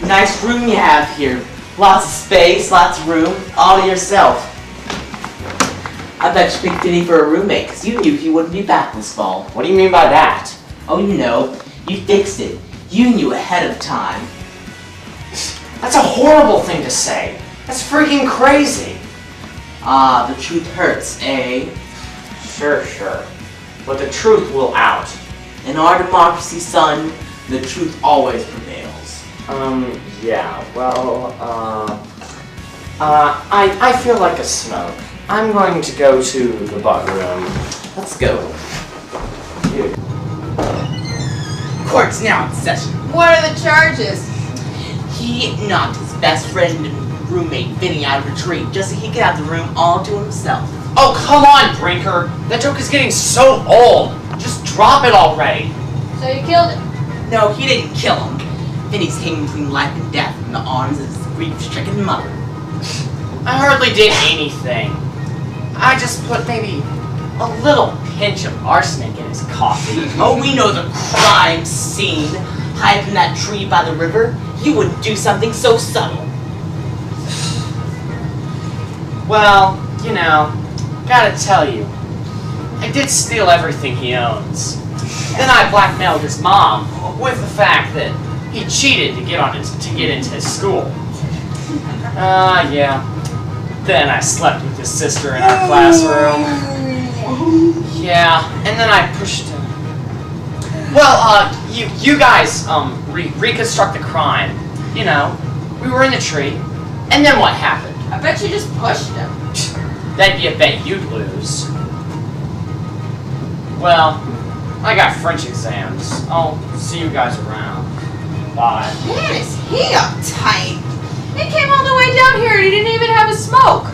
Nice room you have here. Lots of space, lots of room, all to yourself. I bet you picked Vinny for a roommate, because you knew he wouldn't be back this fall. What do you mean by that? Oh, you know, you fixed it. You knew ahead of time. That's a horrible thing to say. That's freaking crazy. Ah, the truth hurts, eh? Sure. But the truth will out. In our democracy, son, the truth always prevails. Yeah, well, I feel like a smoke. I'm going to go to the butt room. Let's go. Dude. Court's now in session. What are the charges? He knocked his best friend and roommate Vinny out of a tree just so he could have the room all to himself. Oh, come on, Brinker! That joke is getting so old! Just drop it already! So you killed him? No, he didn't kill him. Vinny's hanging between life and death in the arms of his grief-stricken mother. I hardly did anything. I just put maybe a little pinch of arsenic in his coffee. Oh, we know the crime scene. Hiding in that tree by the river. You wouldn't do something so subtle. Well, you know, gotta tell you, I did steal everything he owns. Then I blackmailed his mom with the fact that he cheated to get into his school. Yeah. Then I slept with his sister in our classroom. Yeah, and then I pushed him. Well, you guys, reconstruct the crime. You know, we were in the tree, and then what happened? I bet you just pushed him. That'd be a bet you'd lose. Well, I got French exams. I'll see you guys around. Bye. Man, is he uptight? He came all the way down here and he didn't even have a smoke.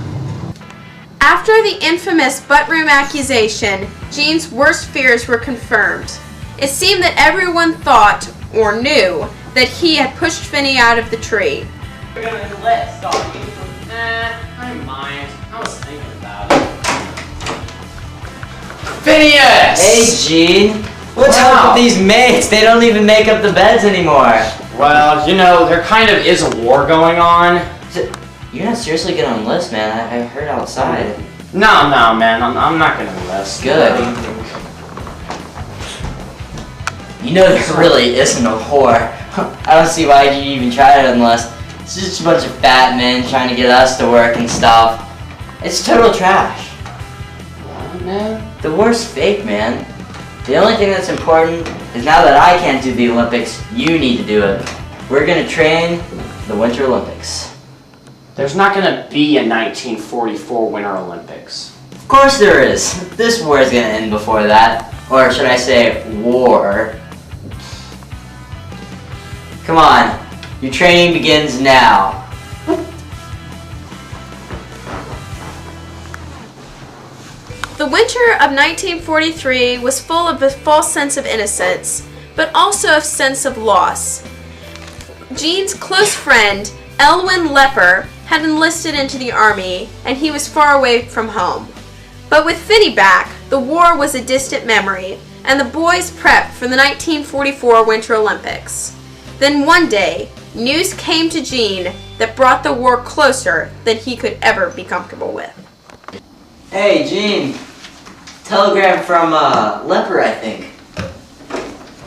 After the infamous butt room accusation, Gene's worst fears were confirmed. It seemed that everyone thought, or knew, that he had pushed Vinny out of the tree. You're gonna let start you. I don't mind. I was thinking about it. Phineas! Hey, Gene. What's up with these mates? They don't even make up the beds anymore. Well, you know, there kind of is a war going on. You're not seriously gonna enlist, man. I heard outside. No, man. I'm not gonna enlist. Good. You know there really isn't a war. I don't see why you even try to enlist. It's just a bunch of fat men trying to get us to work and stuff. It's total trash. What, man? The war's fake, man. The only thing that's important is now that I can't do the Olympics, you need to do it. We're gonna train for the Winter Olympics. There's not gonna be a 1944 Winter Olympics. Of course there is. This war is gonna end before that. Or should I say, war. Come on. Your training begins now. The winter of 1943 was full of a false sense of innocence, but also a sense of loss. Gene's close friend, Elwin Lepper, had enlisted into the army, and he was far away from home. But with Vinny back, the war was a distant memory, and the boys prepped for the 1944 Winter Olympics. Then one day, news came to Gene that brought the war closer than he could ever be comfortable with. Hey, Gene. Telegram from Lepper, I think.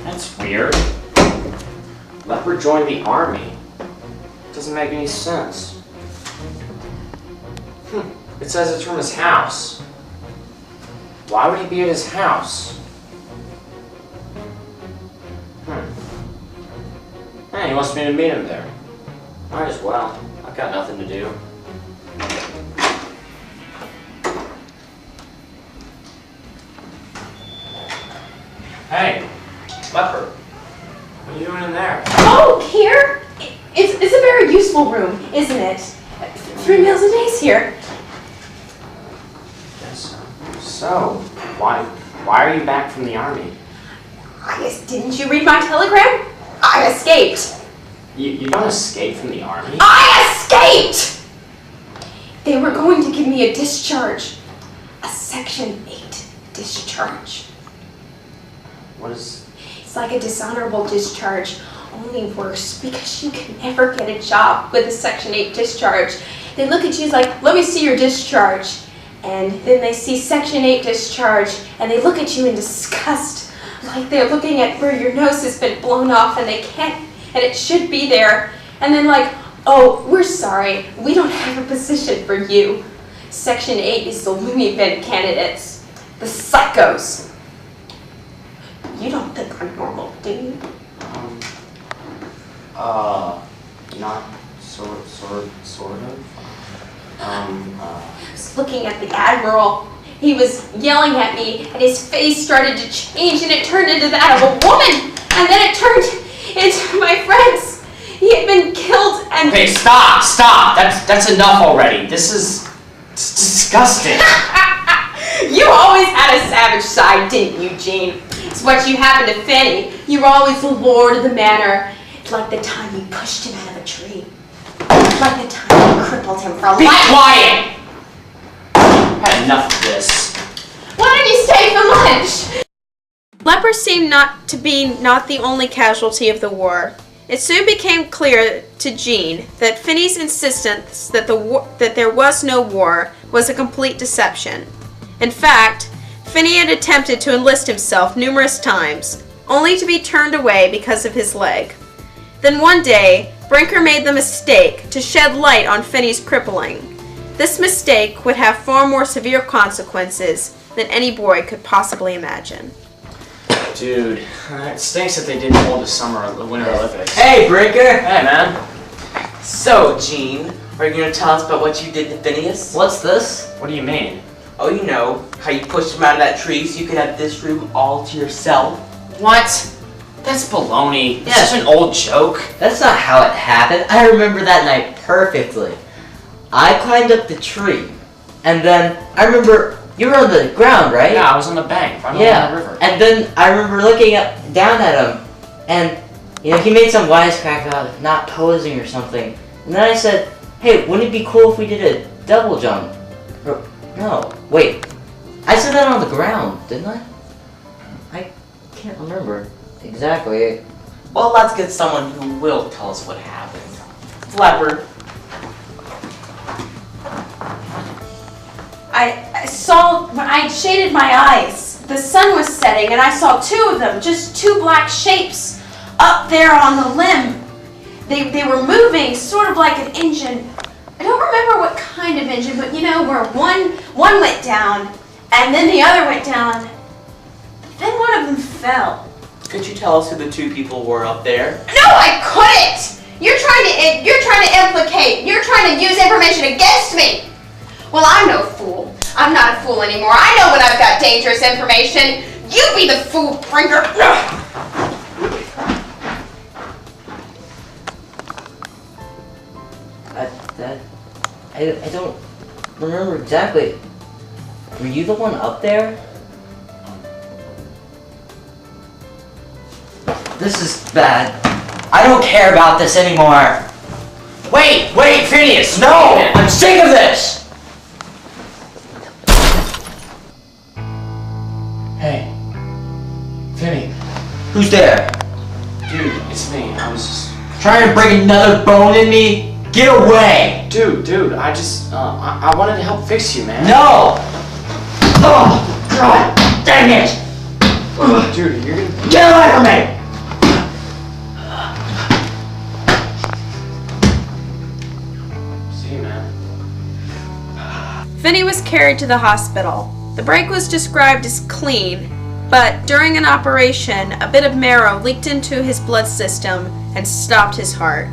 That's weird. Leopard joined the army. Doesn't make any sense. It says it's from his house. Why would he be at his house? Hey, he wants me to meet him there. Might as well. I've got nothing to do. Hey, Leopard. What are you doing in there? Oh, here? It's a very useful room, isn't it? 3 meals a day here. Yes. So, why are you back from the army? I guess, didn't you read my telegram? I escaped. You don't escape from the army? I escaped! They were going to give me a discharge. A Section 8 discharge. What is... It's like a dishonorable discharge, only worse because you can never get a job with a Section 8 discharge. They look at you like, let me see your discharge. And then they see Section 8 discharge and they look at you in disgust, like they're looking at where your nose has been blown off and they can't, and it should be there. And then like, oh, we're sorry, we don't have a position for you. Section 8 is the loony bin candidates, the psychos. You don't think I'm normal, do you? Not sort of. I was looking at the Admiral. He was yelling at me, and his face started to change, and it turned into that of a woman, and then it turned into my friend's. He had been killed, and... Okay, stop! That's enough already. This is disgusting. You always had a savage side, didn't you, Jean? It's what you happened to Fanny. You were always the lord of the manor. It's like the time you pushed him out of a tree. Like the time you crippled him for life. Be quiet! I've had enough of this. Why did you stay for lunch? Lepers seemed not to be the only casualty of the war. It soon became clear to Jean that Finney's insistence that there was no war was a complete deception. In fact, Finney had attempted to enlist himself numerous times, only to be turned away because of his leg. Then one day, Brinker made the mistake to shed light on Finney's crippling. This mistake would have far more severe consequences than any boy could possibly imagine. Dude, it stinks that they didn't hold the Winter Olympics. Hey, Brinker! Hey, man. So, Jean, are you going to tell us about what you did to Phineas? What's this? What do you mean? Oh, you know, how you pushed him out of that tree so you could have this room all to yourself. What? That's baloney. It's Yeah. such an old joke. That's not how it happened. I remember that night perfectly. I climbed up the tree, and then I remember you were on the ground, right? Yeah, I was on the bank, right Yeah. on the river. And then I remember looking down at him, and he made some wisecrack about not posing or something. And then I said, "Hey, wouldn't it be cool if we did a double jump?" Or, no, wait. I said that on the ground, didn't I? I can't remember exactly. Well, let's get someone who will tell us what happened. Flapper. I shaded my eyes. The sun was setting and I saw two of them, just two black shapes up there on the limb. They were moving sort of like an engine. I don't remember what kind of engine, but where one went down and then the other went down. Then one of them fell. Could you tell us who the two people were up there? No, I couldn't! You're trying to implicate. You're trying to use information against me. Well, I'm no fool. I'm not a fool anymore. I know when I've got dangerous information. You be the fool, Brinker. I don't remember exactly. Were you the one up there? This is bad. I don't care about this anymore. Wait, Phineas, no! I'm sick of this! Hey, Finny. Who's there? Dude, it's me. I was just... Trying to break another bone in me? Get away! Dude, I just, I wanted to help fix you, man. No! Oh, God! Dang it! Dude, you're gonna... Get away from me! See you, man. Finney was carried to the hospital. The break was described as clean, but during an operation, a bit of marrow leaked into his blood system and stopped his heart.